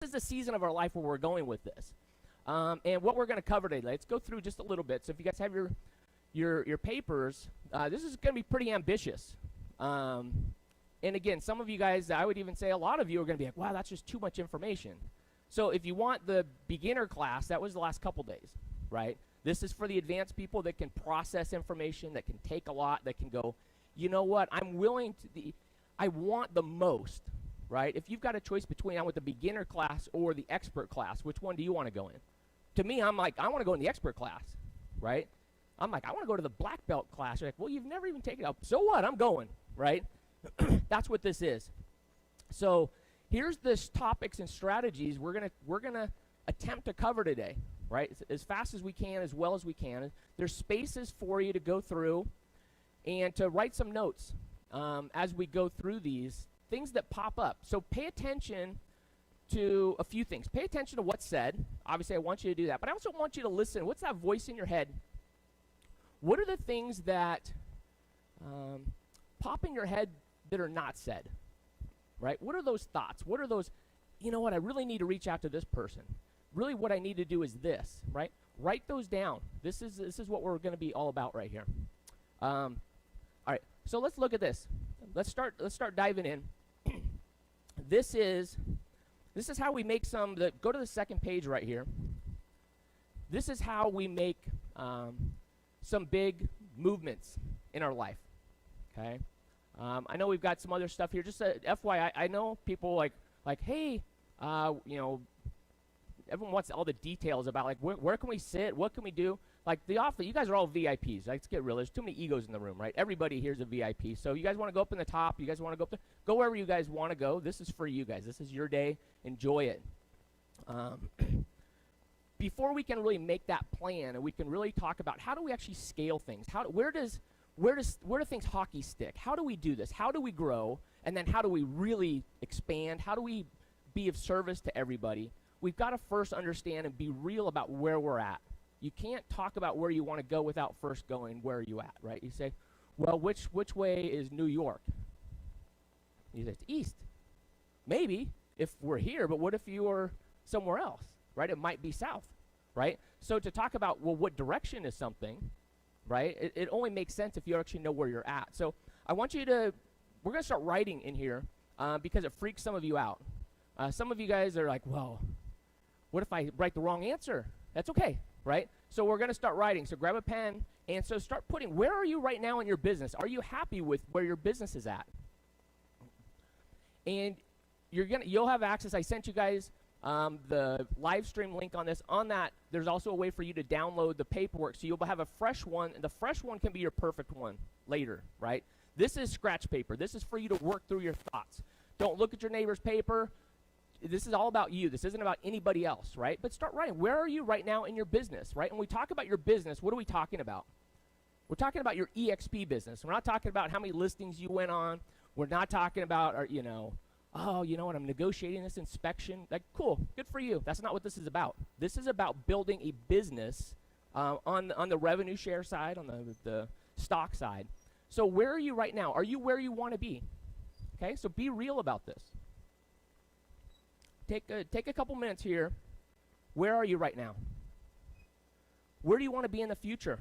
is the season of our life where we're going with this. And what we're going to cover today, let's go through just a little bit. So if you guys have your papers, this is going to be pretty ambitious. And again, some of you guys, I would even say a lot of you are going to be like, wow, that's just too much information. So if you want the beginner class, that was the last couple days, right? This is for the advanced people that can process information, that can take a lot, that can go, you know what, I want the most, right? If you've got a choice between I want the beginner class or the expert class, which one do you want to go in? To me, I'm like, I want to go in the expert class, right? I'm like, I want to go to the black belt class. You're like, well, you've never even taken it up. So what? I'm going, right? That's what this is. So here's the topics and strategies we're gonna attempt to cover today, right? As fast as we can, as well as we can. There's spaces for you to go through and to write some notes as we go through these things that pop up. So pay attention to a few things. Pay attention to what's said. Obviously, I want you to do that. But I also want you to listen. What's that voice in your head? What are the things that pop in your head that are not said, right? What are those thoughts? What are those, you know what, I really need to reach out to this person. Really what I need to do is this, right? Write those down. This is what we're going to be all about right here. All right, so let's look at this. Let's start diving in. This is how we make go to the second page right here. This is how we make some big movements in our life, okay? I know we've got some other stuff here. Just FYI, I know people like, hey, you know, everyone wants all the details about like where can we sit, what can we do? Like the office, you guys are all VIPs. Let's get real. There's too many egos in the room, right? Everybody here's a VIP. So you guys want to go up in the top. You guys want to go up there. Go wherever you guys want to go. This is for you guys. This is your day. Enjoy it. Before we can really make that plan and we can really talk about how do we actually scale things? Where do things hockey stick? How do we do this? How do we grow? And then how do we really expand? How do we be of service to everybody? We've got to first understand and be real about where we're at. You can't talk about where you want to go without first going where are you at, right? You say, well, which way is New York? You say, it's east. Maybe if we're here, but what if you're somewhere else, right? It might be south, right? So to talk about, well, what direction is something, right? It only makes sense if you actually know where you're at. So I want you to, we're going to start writing in here because it freaks some of you out. Some of you guys are like, well, what if I write the wrong answer? That's okay, right? So we're going to start writing. So grab a pen and so start putting, where are you right now in your business? Are you happy with where your business is at? And you'll have access. I sent you guys the live stream link on this. On that, there's also a way for you to download the paperwork. So you'll have a fresh one, and the fresh one can be your perfect one later, right? This is scratch paper. This is for you to work through your thoughts. Don't look at your neighbor's paper. This is all about you. This isn't about anybody else, right? But start writing. Where are you right now in your business, right? When we talk about your business, what are we talking about? We're talking about your EXP business. We're not talking about how many listings you went on. We're not talking about, oh, you know what, I'm negotiating this inspection. Like, cool, good for you. That's not what this is about. This is about building a business on the revenue share side, on the stock side. So where are you right now? Are you where you want to be? Okay, so be real about this. Take a couple minutes here. Where are you right now? Where do you want to be in the future?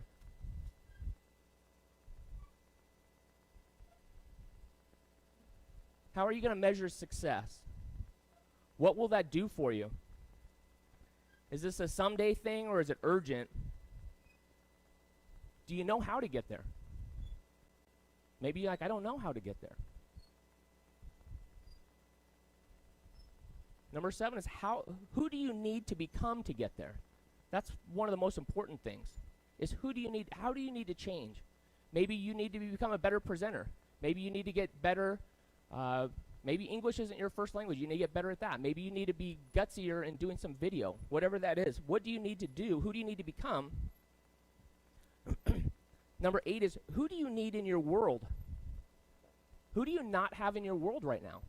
How are you going to measure success? What will that do for you? Is this a someday thing or is it urgent? Do you know how to get there? Maybe you're like, I don't know how to get there. Number 7 is who do you need to become to get there? That's one of the most important things. Is how do you need to change? Maybe you need to become a better presenter. Maybe you need to get better. Maybe English isn't your first language. You need to get better at that. Maybe you need to be gutsier in doing some video. Whatever that is. What do you need to do? Who do you need to become? Number 8 is who do you need in your world? Who do you not have in your world right now?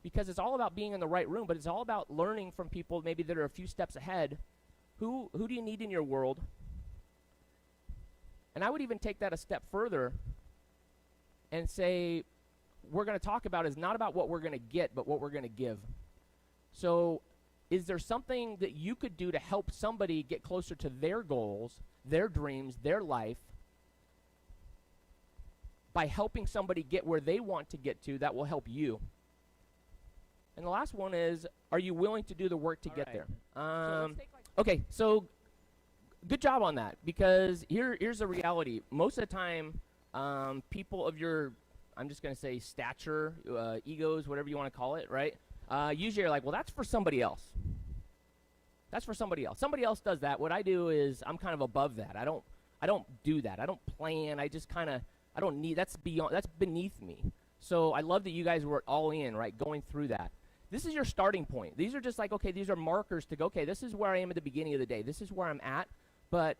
Because it's all about being in the right room, but it's all about learning from people maybe that are a few steps ahead. Who do you need in your world? And I would even take that a step further and say we're going to talk about is not about what we're going to get, but what we're going to give. So is there something that you could do to help somebody get closer to their goals, their dreams, their life, by helping somebody get where they want to get to that will help you? And the last one is, are you willing to do the work to get there? Okay, so good job on that, because here's the reality. Most of the time, people of your, I'm just going to say stature, egos, whatever you want to call it, right? Usually you're like, well, that's for somebody else. That's for somebody else. Somebody else does that. What I do is I'm kind of above that. I don't do that. I don't plan. I just kind of, I don't need, that's beneath me. So I love that you guys were all in, right, going through that. This is your starting point. These are just like, okay, these are markers to go, okay, this is where I am at the beginning of the day. This is where I'm at, but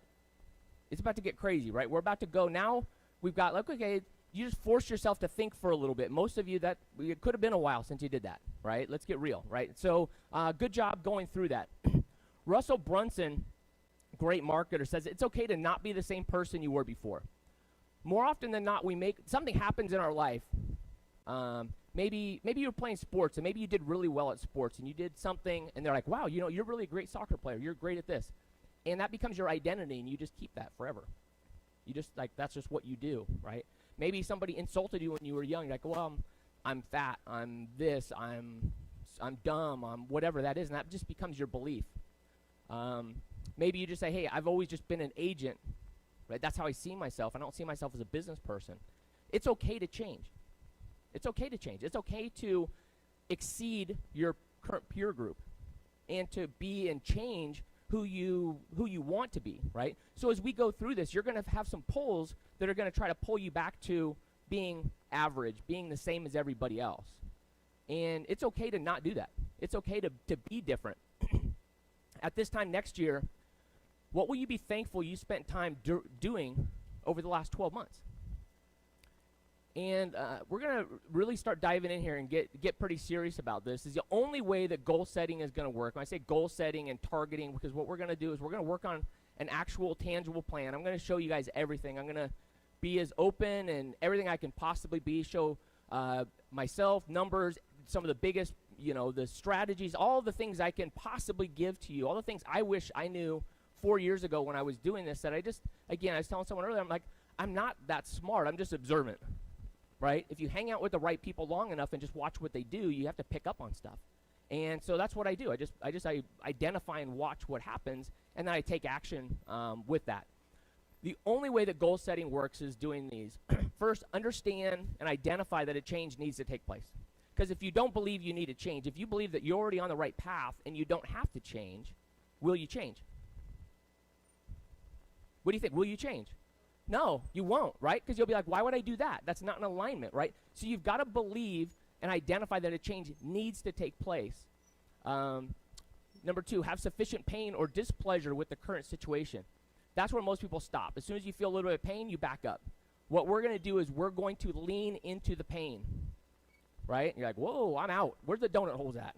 it's about to get crazy, right? We're about to go. Now we've got, like, okay, you just force yourself to think for a little bit. Most of you, it could have been a while since you did that, right? Let's get real, right? So good job going through that. Russell Brunson, great marketer, says it's okay to not be the same person you were before. More often than not, something happens in our life. Maybe you were playing sports, and maybe you did really well at sports, and you did something, and they're like, wow, you're really a great soccer player. You're great at this. And that becomes your identity, and you just keep that forever. You just, like, that's just what you do, right? Maybe somebody insulted you when you were young. You're like, well, I'm fat, I'm this, I'm dumb, I'm whatever that is, and that just becomes your belief. Maybe you just say, hey, I've always just been an agent, right? That's how I see myself. I don't see myself as a business person. It's okay to change. It's okay to change. It's okay to exceed your current peer group and to be and change who you want to be, right? So as we go through this, you're going to have some pulls that are going to try to pull you back to being average, being the same as everybody else. And it's okay to not do that. It's okay to be different. At this time next year, what will you be thankful you spent time doing over the last 12 months? And we're going to really start diving in here and get pretty serious about this. This is the only way that goal setting is going to work. When I say goal setting and targeting, because what we're going to do is we're going to work on an actual tangible plan. I'm going to show you guys everything. I'm going to be as open and everything I can possibly be, show myself, numbers, some of the biggest, the strategies, all the things I can possibly give to you, all the things I wish I knew 4 years ago when I was doing this, that I was telling someone earlier, I'm like, I'm not that smart. I'm just observant. Right? If you hang out with the right people long enough and just watch what they do, you have to pick up on stuff. And so that's what I do. I identify and watch what happens, and then I take action with that. The only way that goal setting works is doing these. First, understand and identify that a change needs to take place. Because if you don't believe you need a change, if you believe that you're already on the right path and you don't have to change, will you change? What do you think? Will you change? No, you won't, right? Because you'll be like, why would I do that? That's not in alignment, right? So you've got to believe and identify that a change needs to take place. Number 2, have sufficient pain or displeasure with the current situation. That's where most people stop. As soon as you feel a little bit of pain, you back up. What we're going to do is we're going to lean into the pain, right? And you're like, whoa, I'm out. Where's the donut holes at,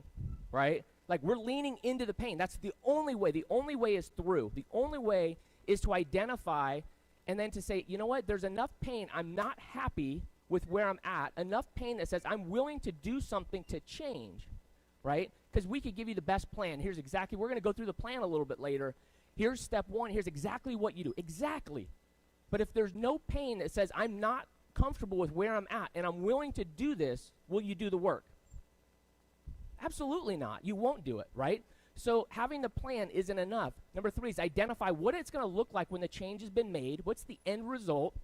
right? Like, we're leaning into the pain. That's the only way. The only way is through. The only way is to identify and then to say, you know what, there's enough pain, I'm not happy with where I'm at, enough pain that says I'm willing to do something to change, right? Because we could give you the best plan. We're going to go through the plan a little bit later. Here's step 1, here's exactly what you do, exactly. But if there's no pain that says I'm not comfortable with where I'm at and I'm willing to do this, will you do the work? Absolutely not. You won't do it, right? So having the plan isn't enough. Number 3 is identify what it's going to look like when the change has been made. What's the end result?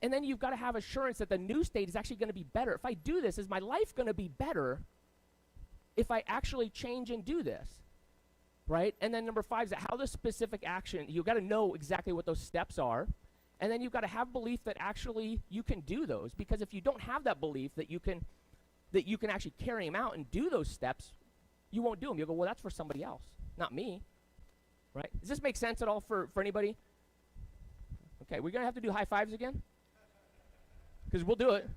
And then you've got to have assurance that the new state is actually going to be better. If I do this, is my life going to be better if I actually change and do this? Right? And then number 5 is how the specific action, you've got to know exactly what those steps are. And then you've got to have belief that actually you can do those. Because if you don't have that belief that you can actually carry them out and do those steps, you won't do them. You'll go, well, that's for somebody else, not me, right? Does this make sense at all for anybody? Okay, we're going to have to do high fives again? Because we'll do it.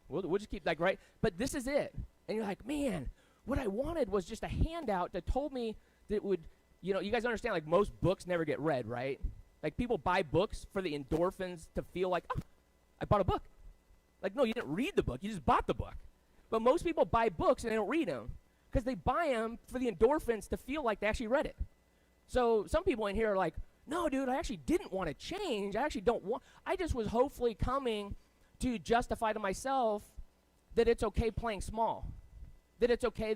We'll just keep, like, right? But this is it. And you're like, man, what I wanted was just a handout that told me that would, you guys understand, like, most books never get read, right? Like, people buy books for the endorphins to feel like, oh, I bought a book. Like, no, you didn't read the book. You just bought the book. But most people buy books and they don't read them. Because they buy them for the endorphins to feel like they actually read it. So some people in here are like, no, dude, I actually didn't want to change. I actually don't want, I just was hopefully coming to justify to myself that it's okay playing small. That it's okay,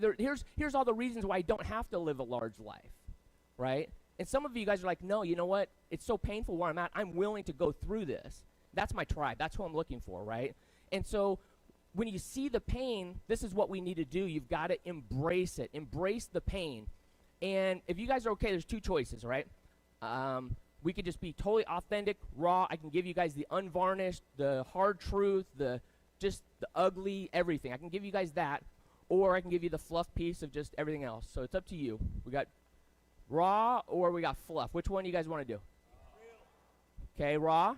here's all the reasons why I don't have to live a large life, right? And some of you guys are like, no, you know what? It's so painful where I'm at. I'm willing to go through this. That's my tribe. That's who I'm looking for, right? And so when you see the pain, this is what we need to do. You've got to embrace it. Embrace the pain. And if you guys are okay, there's two choices, right? We could just be totally authentic, raw. I can give you guys the unvarnished, the hard truth, just the ugly, everything. I can give you guys that. Or I can give you the fluff piece of just everything else. So it's up to you. We got raw or we got fluff. Which one do you guys want to do? Okay, raw?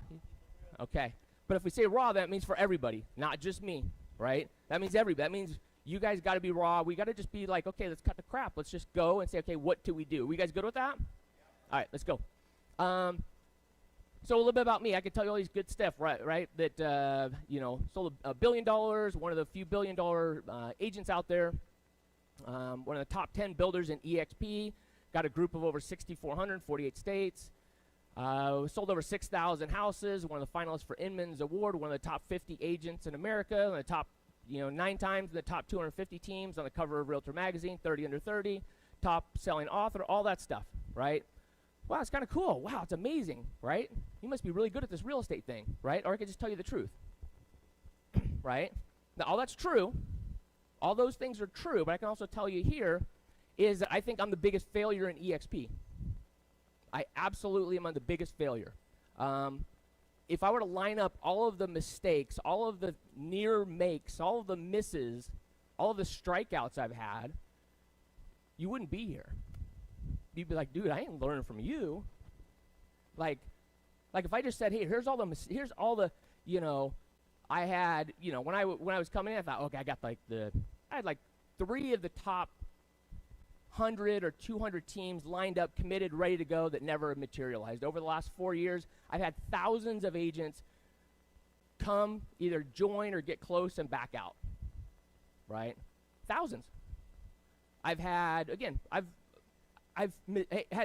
Okay. But if we say raw, that means for everybody, not just me, right? That means everybody. That means you guys got to be raw. We got to just be like, okay, let's cut the crap. Let's just go and say, okay, what do we do? We guys good with that? All right, let's go. So a little bit about me. I could tell you all these good stuff, right? That, sold $1 billion, one of the few billion-dollar agents out there, one of the top 10 builders in EXP, got a group of over 6,400, 48 states, sold over 6,000 houses, one of the finalists for Inman's Award, one of the top 50 agents in America, one of the top, 9 times in the top 250 teams on the cover of Realtor Magazine, 30 under 30, top selling author, all that stuff, right? Wow, it's kind of cool. Wow, it's amazing, right? You must be really good at this real estate thing, right? Or I could just tell you the truth, right? Now, all that's true. All those things are true, but I can also tell you here is that I think I'm the biggest failure in EXP. I absolutely am the biggest failure. If I were to line up all of the mistakes, all of the near makes, all of the misses, all of the strikeouts I've had, you wouldn't be here. You'd be like, dude, I ain't learning from you. Like if I just said, hey, here's all the, I had, when I was coming in, I thought, okay, I had like 3 of the top 100 or 200 teams lined up, committed, ready to go that never materialized. Over the last 4 years, I've had thousands of agents come, either join or get close and back out, right? Thousands. I've had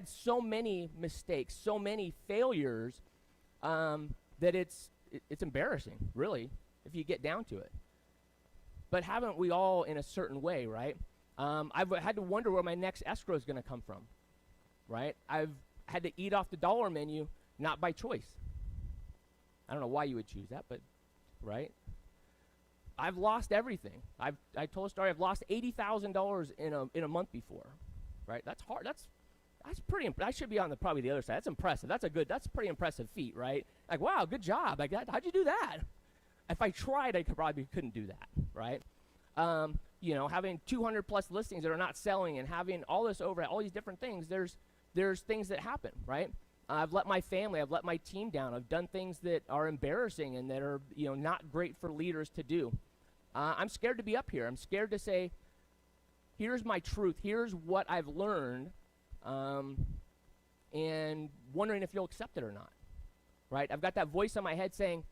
so many mistakes, so many failures that it's embarrassing, really, if you get down to it. But haven't we all in a certain way, right? I've had to wonder where my next escrow is going to come from, right? I've had to eat off the dollar menu, not by choice. I don't know why you would choose that, but, right? I've lost everything. I told a story. I've lost $80,000 in a month before. Right, that's hard. That's pretty. I should be on probably the other side. That's impressive. That's a pretty impressive feat, right? Like, wow, good job. Like, how'd you do that? If I tried, I probably couldn't do that, right? Having 200 plus listings that are not selling and having all this overhead, all these different things. There's things that happen, right? I've let my family, I've let my team down. I've done things that are embarrassing and that are not great for leaders to do. I'm scared to be up here. I'm scared to say, here's my truth. Here's what I've learned, and wondering if you'll accept it or not, right? I've got that voice in my head saying,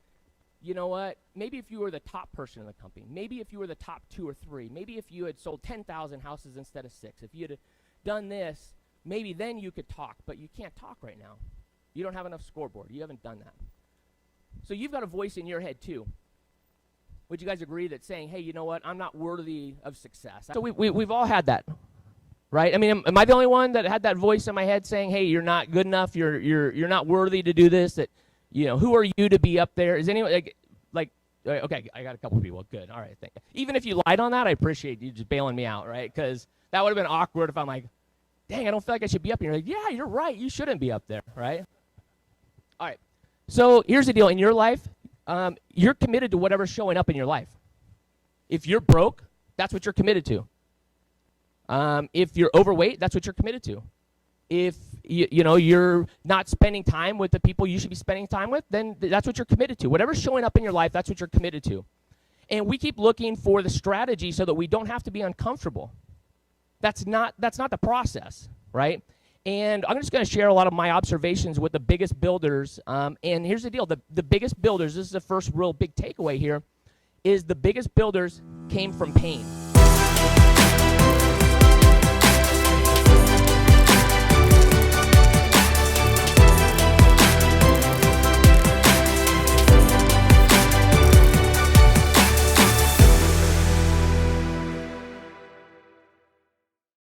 you know what? Maybe if you were the top person in the company, maybe if you were the top 2 or 3, maybe if you had sold 10,000 houses instead of 6, if you had done this, maybe then you could talk, but you can't talk right now. You don't have enough scoreboard. You haven't done that. So you've got a voice in your head too. Would you guys agree that saying, hey, you know what, I'm not worthy of success? So we've all had that, right? I mean, am I the only one that had that voice in my head saying, hey, you're not good enough, you're not worthy to do this, that, who are you to be up there? Is anyone, okay, I got a couple people, good, all right, thank you. Even if you lied on that, I appreciate you just bailing me out, right? Because that would have been awkward if I'm like, dang, I don't feel like I should be up here. You're like, yeah, you're right, you shouldn't be up there, right? All right, so here's the deal. In your life, you're committed to whatever's showing up in your life. If you're broke, that's what you're committed to. If you're overweight, that's what you're committed to. If you're not spending time with the people you should be spending time with, then that's what you're committed to. Whatever's showing up in your life, that's what you're committed to. And we keep looking for the strategy so that we don't have to be uncomfortable. That's not the process, right? And I'm just going to share a lot of my observations with the biggest builders. And here's the deal. The biggest builders, this is the first real big takeaway here, is the biggest builders came from pain.